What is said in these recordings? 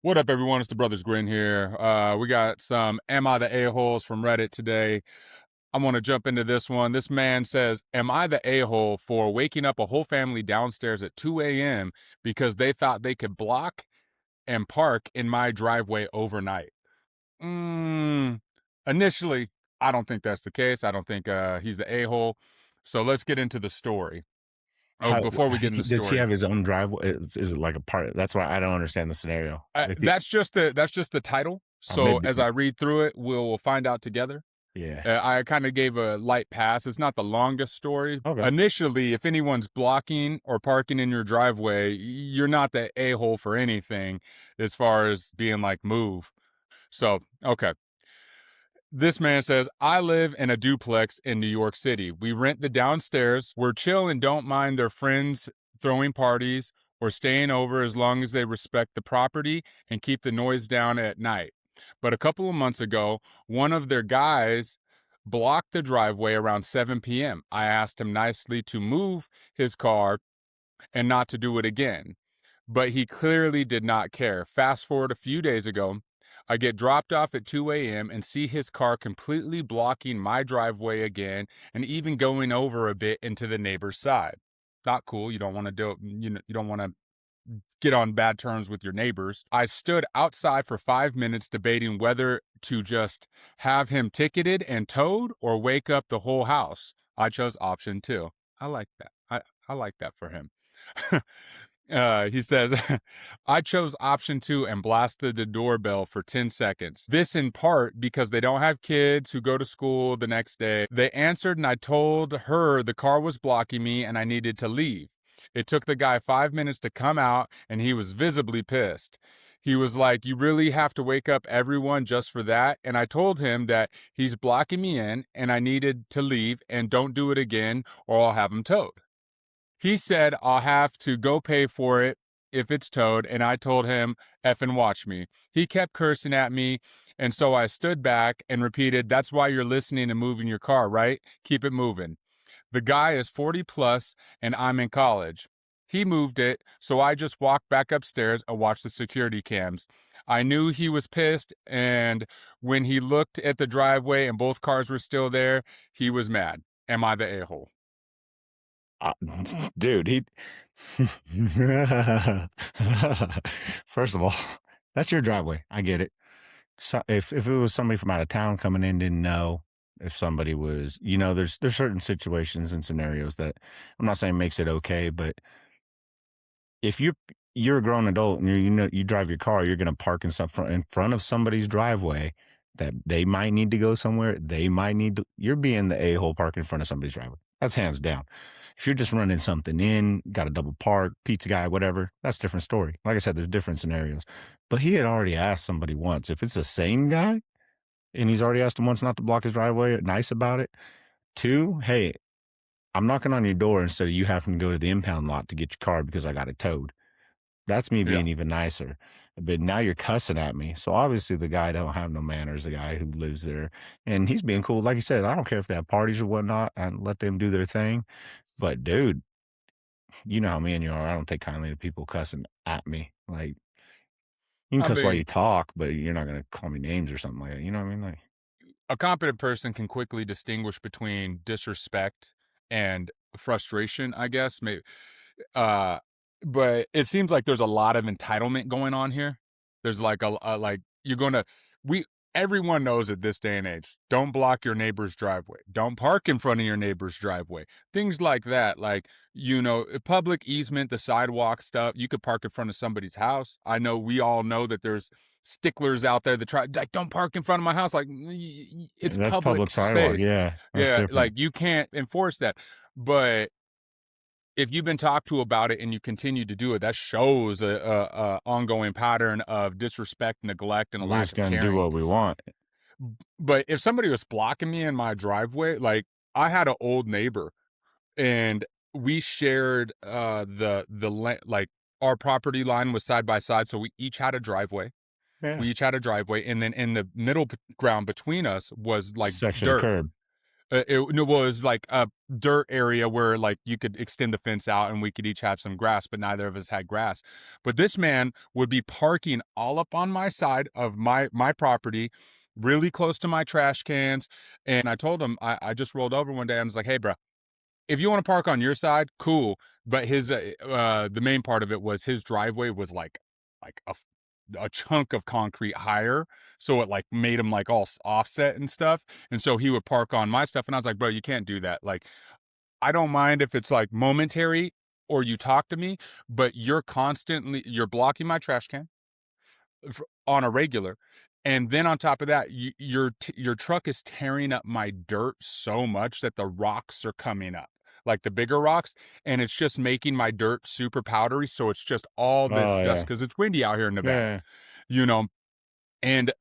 What up, everyone? It's the Brothers Grin here. We got some Am I the A-holes from Reddit today. I want to jump into this one. This man says, am I the a-hole for waking up a whole family downstairs at 2 a.m. because they thought they could block and park in my driveway overnight? Mm, Initially, I don't think that's the case. I don't think he's the a-hole. So let's get into the story. Oh, How before we get into the does he story, have his own driveway? Is it like a part that's why I don't understand the scenario. If he that's just the title. So maybe as I read through it, we'll find out together. yeah. I kind of gave a light pass. It's not the longest story. Okay. Initially, if anyone's blocking or parking in your driveway, you're not the a-hole for anything as far as being like, move. So, okay. This man says, I live in a duplex in New York City. We rent the downstairs. We're chill and don't mind their friends throwing parties or staying over as long as they respect the property and keep the noise down at night. But a couple of months ago, one of their guys blocked the driveway around 7 p.m. I asked him nicely to move his car and not to do it again, but he clearly did not care. Fast forward a few days ago, I get dropped off at 2 a.m. and see his car completely blocking my driveway again and even going over a bit into the neighbor's side. Not cool. You don't want to do it. You don't want to get on bad terms with your neighbors. I stood outside for 5 minutes debating whether to just have him ticketed and towed or wake up the whole house. I chose option two. I like that. I like that for him. He says, I chose option two and blasted the doorbell for 10 seconds. This in part because they don't have kids who go to school the next day. They answered and I told her the car was blocking me and I needed to leave. It took the guy 5 minutes to come out and he was visibly pissed. He was like, you really have to wake up everyone just for that? And I told him that he's blocking me in and I needed to leave and don't do it again or I'll have him towed. He said, I'll have to go pay for it if it's towed, and I told him, effing watch me. He kept cursing at me, and so I stood back and repeated, that's why you're listening and moving your car, right? Keep it moving. The guy is 40 plus, and I'm in college. He moved it, so I just walked back upstairs and watched the security cams. I knew he was pissed, and when he looked at the driveway and both cars were still there, he was mad. Am I the a-hole? Uh, dude, he first of all, that's your driveway. I get it. So if it was somebody from out of town coming in, didn't know if somebody was, there's certain situations and scenarios that I'm not saying makes it okay, but if you're a grown adult and you drive your car, you're going to park in front of somebody's driveway that they might need to go somewhere. They might need to. You're being the a-hole parking in front of somebody's driveway. That's hands down. If you're just running something in, got a double park, pizza guy, whatever, that's a different story. Like I said, there's different scenarios. But he had already asked somebody once. If it's the same guy and he's already asked him once not to block his driveway, nice about it. Two, hey, I'm knocking on your door instead of you having to go to the impound lot to get your car because I got it towed. That's me Yeah. being even nicer. But now you're cussing at me. So obviously the guy don't have no manners, the guy who lives there. And he's being cool. Like you said, I don't care if they have parties or whatnot and let them do their thing. But dude, you know how me and you are. I don't take kindly to people cussing at me. Like you can I cuss while mean, you talk, but you're not gonna call me names or something like that. You know what I mean? Like a competent person can quickly distinguish between disrespect and frustration, I guess. Maybe, uh, but it seems like there's a lot of entitlement going on here. There's like like you're gonna we everyone knows at this day and age. Don't block your neighbor's driveway. Don't park in front of your neighbor's driveway. Things like that, like public easement, the sidewalk stuff. You could park in front of somebody's house. I know we all know that there's sticklers out there that try like don't park in front of my house. Like it's that's public public sidewalk. space. Yeah, that's Yeah, different. like you can't enforce that. But if you've been talked to about it and you continue to do it, that shows a ongoing pattern of disrespect, neglect, and a We're lack just of gonna do caring. what we want. But if somebody was blocking me in my driveway, like I had an old neighbor and we shared like our property line was side by side, so we each had a driveway. Yeah. We each had a driveway, and then in the middle ground between us was like Section of dirt. curb. No, well, it was like a dirt area where like you could extend the fence out and we could each have some grass, but neither of us had grass. But this man would be parking all up on my side of my property, really close to my trash cans. And I told him I just rolled over one day and I was like, "Hey, bro, if you want to park on your side, cool." But the main part of it was his driveway was like a chunk of concrete higher, so it like made him like all offset and stuff. And so he would park on my stuff, and I was like, "Bro, you can't do that. Like, I don't mind if it's like momentary or you talk to me, but you're blocking my trash can on a regular. And then on top of that, your truck is tearing up my dirt so much that the rocks are coming up, like the bigger rocks, and it's just making my dirt super powdery. So it's just all this Oh dust yeah, because it's windy out here in Nevada, yeah. you know. And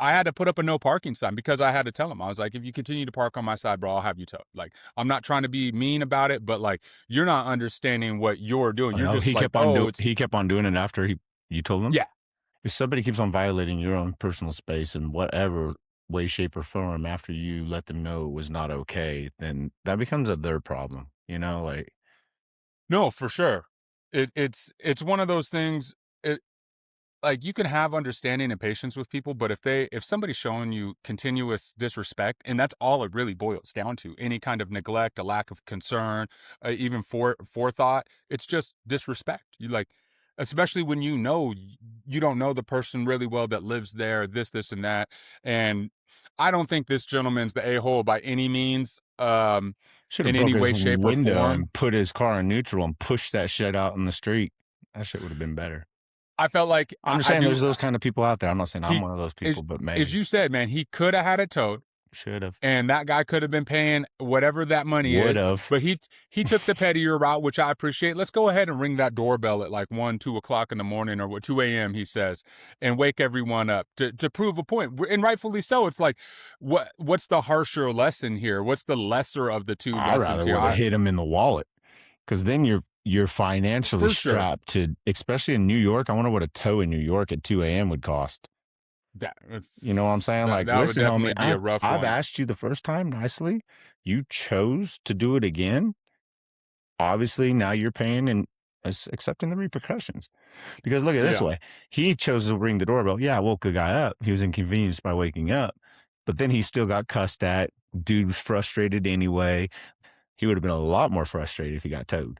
I had to put up a no parking sign because I had to tell him. I was like, if you continue to park on my side, bro, I'll have you towed. Like, I'm not trying to be mean about it, but like, you're not understanding what you're doing. You're Oh, just like, oh, it's he kept on doing it after you told him. yeah. If somebody keeps on violating your own personal space in whatever way, shape, or form after you let them know it was not okay, then that becomes their problem. You know, like No, for sure. It's one of those things. It like you can have understanding and patience with people, but if somebody's showing you continuous disrespect, and that's all it really boils down to, any kind of neglect, a lack of concern, even forethought, it's just disrespect. You like, especially when you don't know the person really well that lives there, this and that, and I don't think this gentleman's the a hole by any means, should have in broke any his way, shape, or window form. and put his car in neutral and pushed that shit out in the street. That shit would have been better. I felt like I'm just I saying do. there's those kind of people out there. I'm not saying I'm He one of those is people, but as maybe you said, man, he could have had it towed, should have, and that guy could have been paying whatever that money would is, have. but he took the pettier route, which I appreciate. Let's go ahead and ring that doorbell at like 1, 2 o'clock in the morning, or what, 2 a.m. he says, and wake everyone up to prove a point. And rightfully so. It's like, what's the harsher lesson here? What's the lesser of the two I lessons rather here? would have hit him in the wallet because then you're financially For sure. strapped to, especially in New York. I wonder what a tow in New York at 2 a.m. would cost. That You know what I'm saying? that Like, that would listen, homie, definitely be a rough I've one. asked you the first time nicely. You chose to do it again. Obviously, now you're paying and accepting the repercussions. Because look at it this Yeah. way. He chose to ring the doorbell. Yeah, I woke the guy up. He was inconvenienced by waking up. But then he still got cussed at. Dude was frustrated anyway. He would have been a lot more frustrated if he got towed.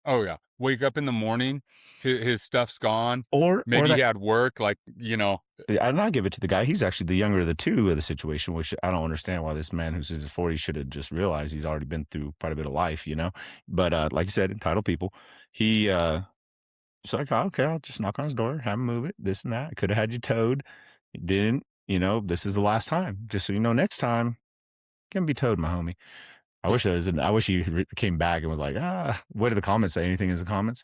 Oh yeah. Wake up in the morning, his stuff's gone. Or Maybe he that had work, like, and I give it to the guy. He's actually the younger of the two of the situation, which I don't understand why this man who's in his 40s should have just realized he's already been through quite a bit of life, you know. But like you said, entitled people. He it's like, "Oh, okay, I'll just knock on his door, have him move it, this and that. Could have had you towed. He didn't, you know, this is the last time. Just so you know, next time can be towed, my homie. I wish he came back and was like, what did the comments say? Anything in the comments?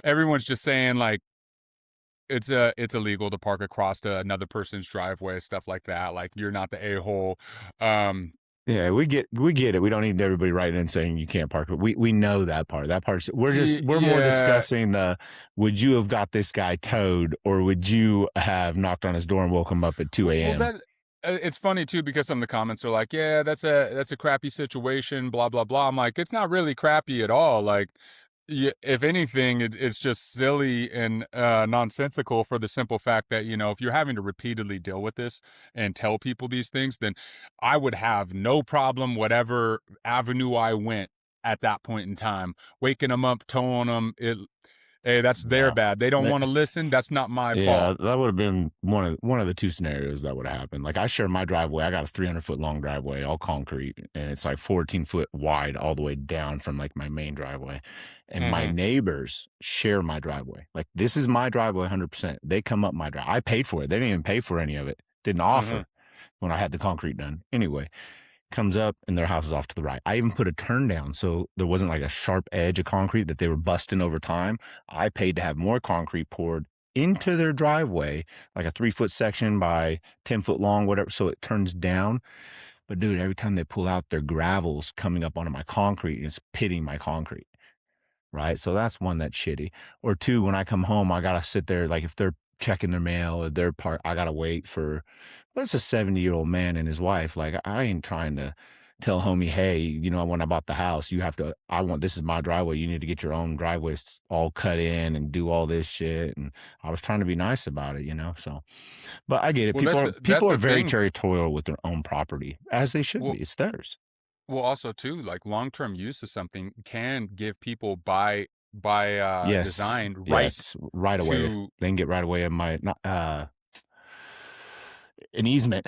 everyone's just saying like it's illegal to park across to another person's driveway, stuff like that. Like you're not the a-hole. Um Yeah, we get it. We don't need everybody writing in saying you can't park. But we know that part. That part's we're more yeah. discussing the would you have got this guy towed or would you have knocked on his door and woke him up at 2 Well, a.m.? that it's funny too because some of the comments are like, "Yeah, that's a crappy situation." Blah blah blah. I'm like, it's not really crappy at all. Like, if anything, it's just silly and nonsensical for the simple fact that if you're having to repeatedly deal with this and tell people these things, then I would have no problem whatever avenue I went at that point in time, waking them up, towing them. Hey, that's their Yeah. bad. They don't want to listen. That's not my Yeah, fault. that would have been one of the two scenarios that would have happened. Like I share my driveway. I got a 300-foot long driveway, all concrete, and it's like 14-foot wide all the way down from like my main driveway. And my Hmm. neighbors share my driveway. Like this is my driveway 100%. They come up my drive. I paid for it. They didn't even pay for any of it. Didn't Hmm. offer when I had the concrete done. Anyway, comes up and their house is off to the right. I even put a turn down so there wasn't like a sharp edge of concrete that they were busting over time. I paid to have more concrete poured into their driveway, like a 3-foot section by 10 foot long, whatever. So it turns down. But dude, every time they pull out, their gravel's coming up onto my concrete and it's pitting my concrete. Right. So that's one that's shitty. Or two, when I come home, I got to sit there. Like if they're checking their mail or their part. I gotta wait for, but it's a 70-year-old man and his wife. Like, I ain't trying to tell homie, hey, when I bought the house, this is my driveway. You need to get your own driveway all cut in and do all this shit. And I was trying to be nice about it. So, but I get it. Well, that's People are the very thing. territorial with their own property, as they should be. Well, It's theirs. also too, like long-term use of something can give people by Yes, design right yes, right away. to. They can get right away of my not an easement.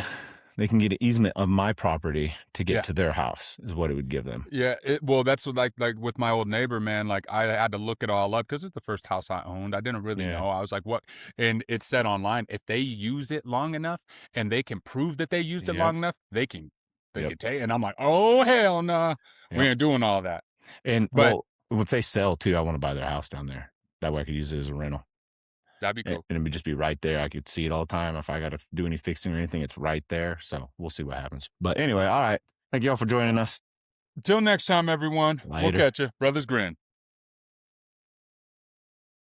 They can get an easement of my property to get Yeah. to their house is what it would give them. Yeah, well, that's what, like with my old neighbor, man. Like I had to look it all up because it's the first house I owned. I didn't really Yeah. know. I was like, "What?" And it said online, if they use it long enough and they can prove that they used it Yep. long enough, they Yep. can take. And I'm like, "Oh hell no, we Yep. ain't doing all that." And But well, if they sell too, I want to buy their house down there. That way I could use it as a rental. that'd be cool. And it would just be right there. I could see it all the time. If I got to do any fixing or anything, it's right there. So we'll see what happens. But anyway, all right. Thank y'all for joining us. Until next time, everyone. We'll Later. catch you, brothers. Grin.